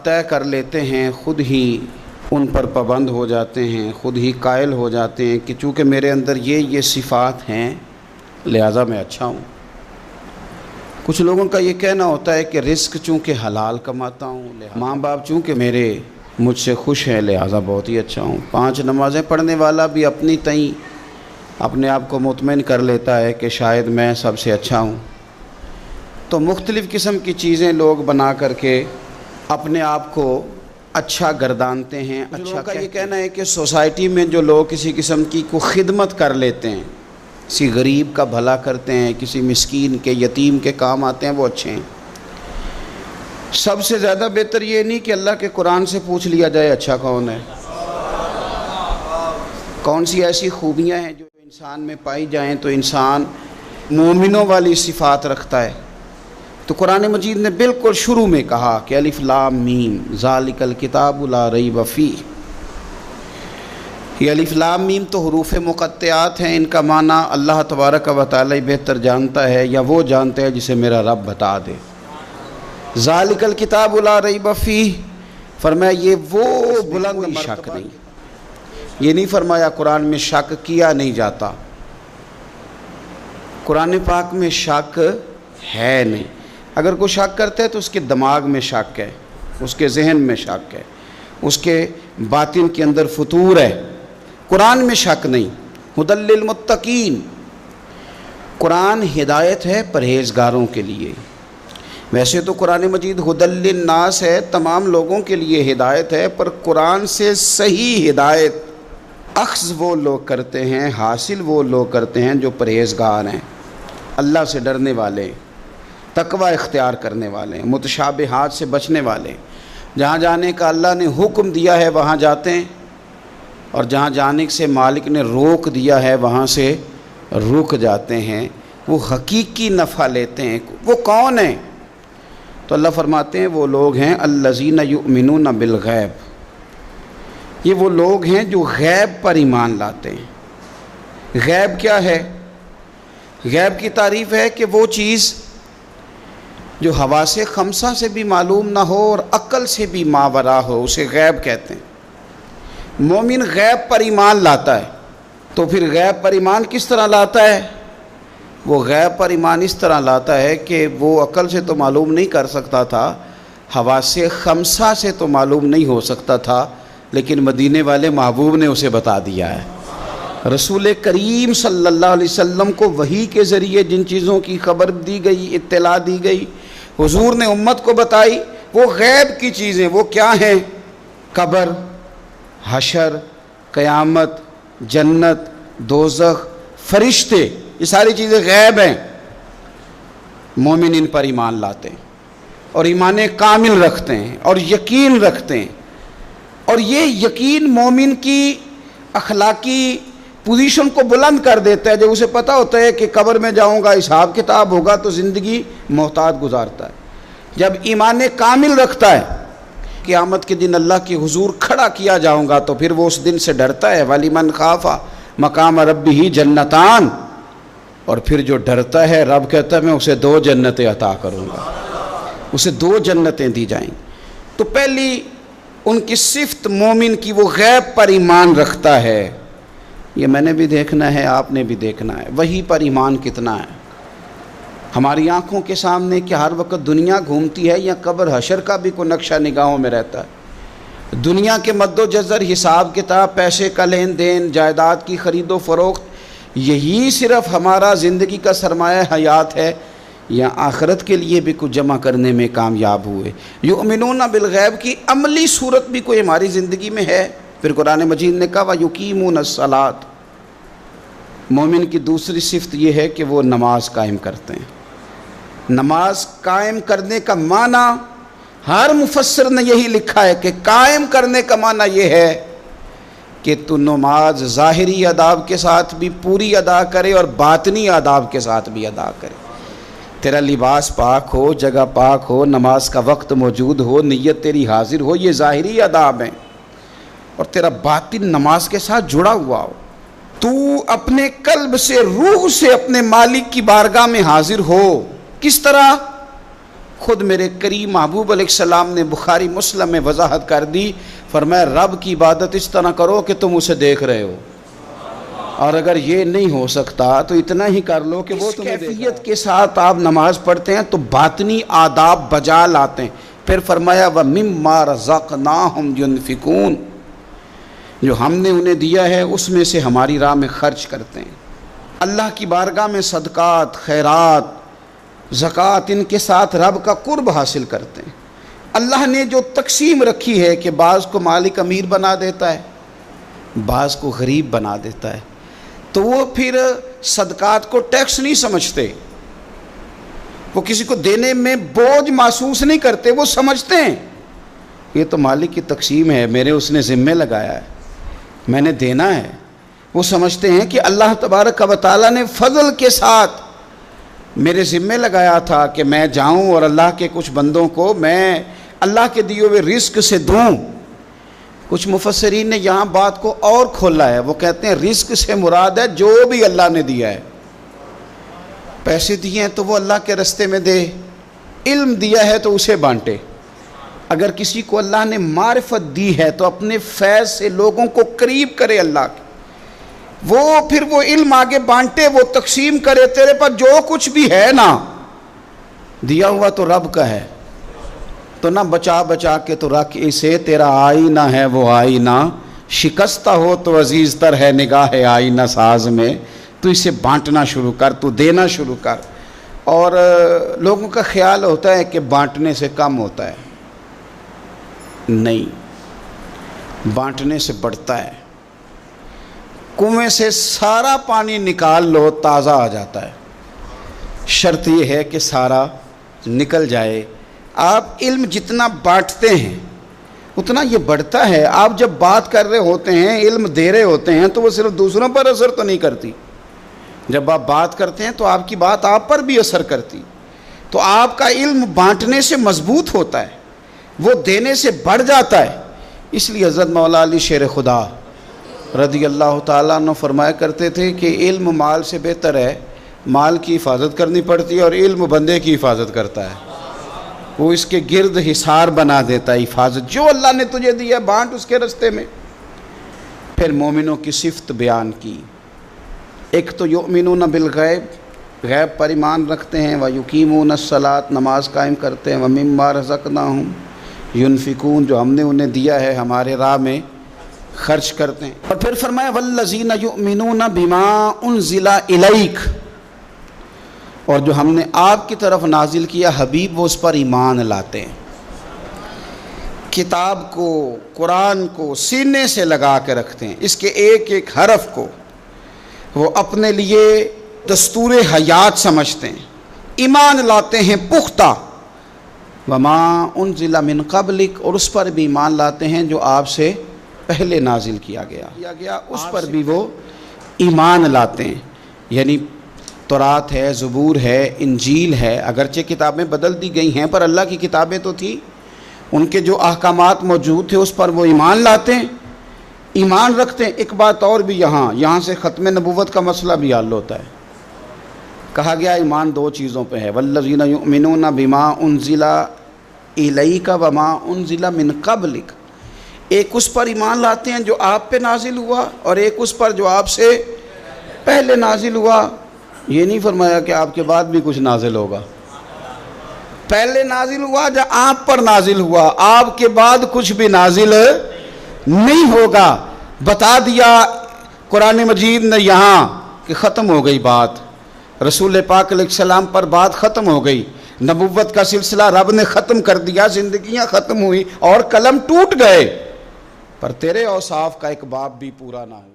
طے کر لیتے ہیں خود ہی ان پر پابند ہو جاتے ہیں، خود ہی قائل ہو جاتے ہیں کہ چونکہ میرے اندر یہ صفات ہیں لہٰذا میں اچھا ہوں۔ کچھ لوگوں کا یہ کہنا ہوتا ہے کہ رزق چونکہ حلال کماتا ہوں، ماں باپ چونکہ میرے مجھ سے خوش ہیں لہٰذا بہت ہی اچھا ہوں۔ 5 نمازیں پڑھنے والا بھی اپنی تئیں اپنے آپ کو مطمئن کر لیتا ہے کہ شاید میں سب سے اچھا ہوں۔ تو مختلف قسم کی چیزیں لوگ بنا کر کے اپنے آپ کو اچھا گردانتے ہیں۔ اچھا کا یہ کہنا ہے کہ سوسائٹی میں جو لوگ کسی قسم کی کو خدمت کر لیتے ہیں، کسی غریب کا بھلا کرتے ہیں، کسی مسکین کے یتیم کے کام آتے ہیں، وہ اچھے ہیں۔ سب سے زیادہ بہتر یہ نہیں کہ اللہ کے قرآن سے پوچھ لیا جائے اچھا کون ہے، کون سی ایسی خوبیاں ہیں جو انسان میں پائی جائیں تو انسان مومنوں والی صفات رکھتا ہے۔ تو قرآن مجید نے بالکل شروع میں کہا کہ الف لام میم ذالک الکتاب لا ریب فیہ۔ یہ الف لام میم تو حروف مقطعات ہیں، ان کا معنی اللہ تبارک و تعالی بہتر جانتا ہے، یا وہ جانتا ہے جسے میرا رب بتا دے۔ ذالک الکتاب لا ریب فیہ فرمایا یہ وہ بلند شک نہیں، یہ نہیں فرمایا قرآن میں شک کیا نہیں جاتا، قرآن پاک میں شک ہے نہیں۔ اگر کوئی شک کرتا ہے تو اس کے دماغ میں شک ہے، اس کے ذہن میں شک ہے، اس کے باطن کے اندر فطور ہے، قرآن میں شک نہیں۔ ھدی للمتقین، قرآن ہدایت ہے پرہیزگاروں کے لیے۔ ویسے تو قرآن مجید ھدی للناس ہے، تمام لوگوں کے لیے ہدایت ہے، پر قرآن سے صحیح ہدایت اخذ وہ لوگ کرتے ہیں، حاصل وہ لوگ کرتے ہیں جو پرہیزگار ہیں، اللہ سے ڈرنے والے، تقوی اختیار کرنے والے، متشابہات سے بچنے والے۔ جہاں جانے کا اللہ نے حکم دیا ہے وہاں جاتے ہیں، اور جہاں جانے سے مالک نے روک دیا ہے وہاں سے رک جاتے ہیں، وہ حقیقی نفع لیتے ہیں۔ وہ کون ہیں؟ تو اللہ فرماتے ہیں وہ لوگ ہیں الذین یؤمنون بالغیب، یہ وہ لوگ ہیں جو غیب پر ایمان لاتے ہیں۔ غیب کیا ہے؟ غیب کی تعریف ہے کہ وہ چیز جو حواس خمسہ سے بھی معلوم نہ ہو اور عقل سے بھی ماورا ہو، اسے غیب کہتے ہیں۔ مومن غیب پر ایمان لاتا ہے، تو پھر غیب پر ایمان کس طرح لاتا ہے؟ وہ غیب پر ایمان اس طرح لاتا ہے کہ وہ عقل سے تو معلوم نہیں کر سکتا تھا، حواس خمسہ سے تو معلوم نہیں ہو سکتا تھا، لیکن مدینے والے محبوب نے اسے بتا دیا ہے۔ رسول کریم صلی اللہ علیہ وسلم کو وحی کے ذریعے جن چیزوں کی خبر دی گئی، اطلاع دی گئی، حضور نے امت کو بتائی، وہ غیب کی چیزیں وہ کیا ہیں؟ قبر، حشر، قیامت، جنت، دوزخ، فرشتے، یہ ساری چیزیں غیب ہیں۔ مومن ان پر ایمان لاتے ہیں اور ایمان کامل رکھتے ہیں اور یقین رکھتے ہیں، اور یہ یقین مومن کی اخلاقی پوزیشن کو بلند کر دیتا ہے۔ جب اسے پتہ ہوتا ہے کہ قبر میں جاؤں گا، حساب کتاب ہوگا، تو زندگی محتاط گزارتا ہے۔ جب ایمان کامل رکھتا ہے، قیامت کے دن اللہ کے حضور کھڑا کیا جاؤں گا، تو پھر وہ اس دن سے ڈرتا ہے۔ وَلِمَنْ خَافَ مَقَامَ رَبِّهِ جَنَّتَانِ، اور پھر جو ڈرتا ہے رب کہتا ہے میں اسے 2 جنتیں عطا کروں گا، اسے 2 جنتیں دی جائیں۔ تو پہلی ان کی صفت مومن کی وہ غیب پر ایمان رکھتا ہے۔ یہ میں نے بھی دیکھنا ہے، آپ نے بھی دیکھنا ہے، وہی پر ایمان کتنا ہے۔ ہماری آنکھوں کے سامنے کہ ہر وقت دنیا گھومتی ہے، یا قبر حشر کا بھی کوئی نقشہ نگاہوں میں رہتا ہے؟ دنیا کے مد و جزر، حساب کتاب، پیسے کا لین دین، جائیداد کی خرید و فروخت، یہی صرف ہمارا زندگی کا سرمایہ حیات ہے، یا آخرت کے لیے بھی کچھ جمع کرنے میں کامیاب ہوئے؟ یؤمنون بالغیب کی عملی صورت بھی کوئی ہماری زندگی میں ہے؟ پھر قرآن مجید نے کہا وَيُقِيمُونَ الصَّلَاةَ، مومن کی دوسری صفت یہ ہے کہ وہ نماز قائم کرتے ہیں۔ نماز قائم کرنے کا معنی ہر مفسر نے یہی لکھا ہے کہ قائم کرنے کا معنی یہ ہے کہ تو نماز ظاہری آداب کے ساتھ بھی پوری ادا کرے اور باطنی آداب کے ساتھ بھی ادا کرے۔ تیرا لباس پاک ہو، جگہ پاک ہو، نماز کا وقت موجود ہو، نیت تیری حاضر ہو، یہ ظاہری آداب ہیں، اور تیرا باطن نماز کے ساتھ جڑا ہوا ہو، تو اپنے قلب سے، روح سے اپنے مالک کی بارگاہ میں حاضر ہو۔ کس طرح؟ خود میرے کریم محبوب علیہ السلام نے بخاری مسلم میں وضاحت کر دی، فرمایا رب کی عبادت اس طرح کرو کہ تم اسے دیکھ رہے ہو، اور اگر یہ نہیں ہو سکتا تو اتنا ہی کر لو کہ وہ تمہیں کیفیت کے ساتھ آپ نماز پڑھتے ہیں تو باطنی آداب بجا لاتے ہیں۔ پھر فرمایا وَمِمَّا رَزَقْنَاهُمْ يُنْفِقُونَ، جو ہم نے انہیں دیا ہے اس میں سے ہماری راہ میں خرچ کرتے ہیں۔ اللہ کی بارگاہ میں صدقات، خیرات، زکوٰۃ، ان کے ساتھ رب کا قرب حاصل کرتے ہیں۔ اللہ نے جو تقسیم رکھی ہے کہ بعض کو مالک امیر بنا دیتا ہے، بعض کو غریب بنا دیتا ہے، تو وہ پھر صدقات کو ٹیکس نہیں سمجھتے، وہ کسی کو دینے میں بوجھ محسوس نہیں کرتے، وہ سمجھتے ہیں یہ تو مالک کی تقسیم ہے، میرے اس نے ذمہ لگایا ہے، میں نے دینا ہے۔ وہ سمجھتے ہیں کہ اللہ تبارک و تعالیٰ نے فضل کے ساتھ میرے ذمہ لگایا تھا کہ میں جاؤں اور اللہ کے کچھ بندوں کو میں اللہ کے دیے ہوئے رزق سے دوں۔ کچھ مفسرین نے یہاں بات کو اور کھولا ہے، وہ کہتے ہیں رزق سے مراد ہے جو بھی اللہ نے دیا ہے، پیسے دیے ہیں تو وہ اللہ کے رستے میں دے، علم دیا ہے تو اسے بانٹے، اگر کسی کو اللہ نے معرفت دی ہے تو اپنے فیض سے لوگوں کو قریب کرے اللہ کے، وہ پھر وہ علم آگے بانٹے، وہ تقسیم کرے، تیرے پر جو کچھ بھی ہے نا دیا ہوا تو رب کا ہے، تو نہ بچا بچا کے تو رکھ اسے، تیرا آئینہ ہے وہ آئینہ، شکستہ ہو تو عزیز تر ہے نگاہ آئینہ ساز میں، تو اسے بانٹنا شروع کر، تو دینا شروع کر۔ اور لوگوں کا خیال ہوتا ہے کہ بانٹنے سے کم ہوتا ہے، نہیں، بانٹنے سے بڑھتا ہے۔ کنویں سے سارا پانی نکال لو تازہ آ جاتا ہے، شرط یہ ہے کہ سارا نکل جائے۔ آپ علم جتنا بانٹتے ہیں اتنا یہ بڑھتا ہے۔ آپ جب بات کر رہے ہوتے ہیں، علم دے رہے ہوتے ہیں، تو وہ صرف دوسروں پر اثر تو نہیں کرتی، جب آپ بات کرتے ہیں تو آپ کی بات آپ پر بھی اثر کرتی، تو آپ کا علم بانٹنے سے مضبوط ہوتا ہے، وہ دینے سے بڑھ جاتا ہے۔ اس لیے حضرت مولا علی شیر خدا رضی اللہ تعالیٰ عنہ فرمایا کرتے تھے کہ علم مال سے بہتر ہے، مال کی حفاظت کرنی پڑتی ہے اور علم بندے کی حفاظت کرتا ہے، وہ اس کے گرد حصار بنا دیتا ہے۔ حفاظت جو اللہ نے تجھے دیا بانٹ اس کے رستے میں۔ پھر مومنوں کی صفت بیان کی، ایک تو یؤمنون بالغیب، غیب پر ایمان رکھتے ہیں، ویقیمون الصلاۃ، نماز قائم کرتے ہیں، ومما رزقناہم ینفقون، جو ہم نے انہیں دیا ہے ہمارے راہ میں خرچ کرتے ہیں۔ اور پھر فرمایا والذین یؤمنون بما انزل الیک، اور جو ہم نے آپ کی طرف نازل کیا حبیب وہ اس پر ایمان لاتے ہیں، کتاب کو، قرآن کو سینے سے لگا کے رکھتے ہیں، اس کے ایک ایک حرف کو وہ اپنے لیے دستور حیات سمجھتے ہیں، ایمان لاتے ہیں پختہ۔ وما انزل من قبلک، اور اس پر بھی ایمان لاتے ہیں جو آپ سے پہلے نازل کیا گیا اس پر بھی وہ ایمان لاتے ہیں، یعنی تورات ہے، زبور ہے، انجیل ہے، اگرچہ کتابیں بدل دی گئی ہیں پر اللہ کی کتابیں تو تھی، ان کے جو احکامات موجود تھے اس پر وہ ایمان لاتے ہیں، ایمان رکھتے ہیں۔ ایک بات اور بھی یہاں سے ختم نبوت کا مسئلہ بھی حل ہوتا ہے۔ کہا گیا ایمان دو چیزوں پہ ہے، والذین یؤمنون بما انزل الیک وما انزل من قبلک، ایک اس پر ایمان لاتے ہیں جو آپ پہ نازل ہوا، اور ایک اس پر جو آپ سے پہلے نازل ہوا۔ یہ نہیں فرمایا کہ آپ کے بعد بھی کچھ نازل ہوگا، پہلے نازل ہوا جو آپ پر نازل ہوا، آپ کے بعد کچھ بھی نازل نہیں ہوگا۔ بتا دیا قرآن مجید نے یہاں کہ ختم ہو گئی بات، رسول پاک علیہ السلام پر بات ختم ہو گئی، نبوت کا سلسلہ رب نے ختم کر دیا، زندگیاں ختم ہوئی اور قلم ٹوٹ گئے، پر تیرے اوصاف کا ایک باب بھی پورا نہ ہوا۔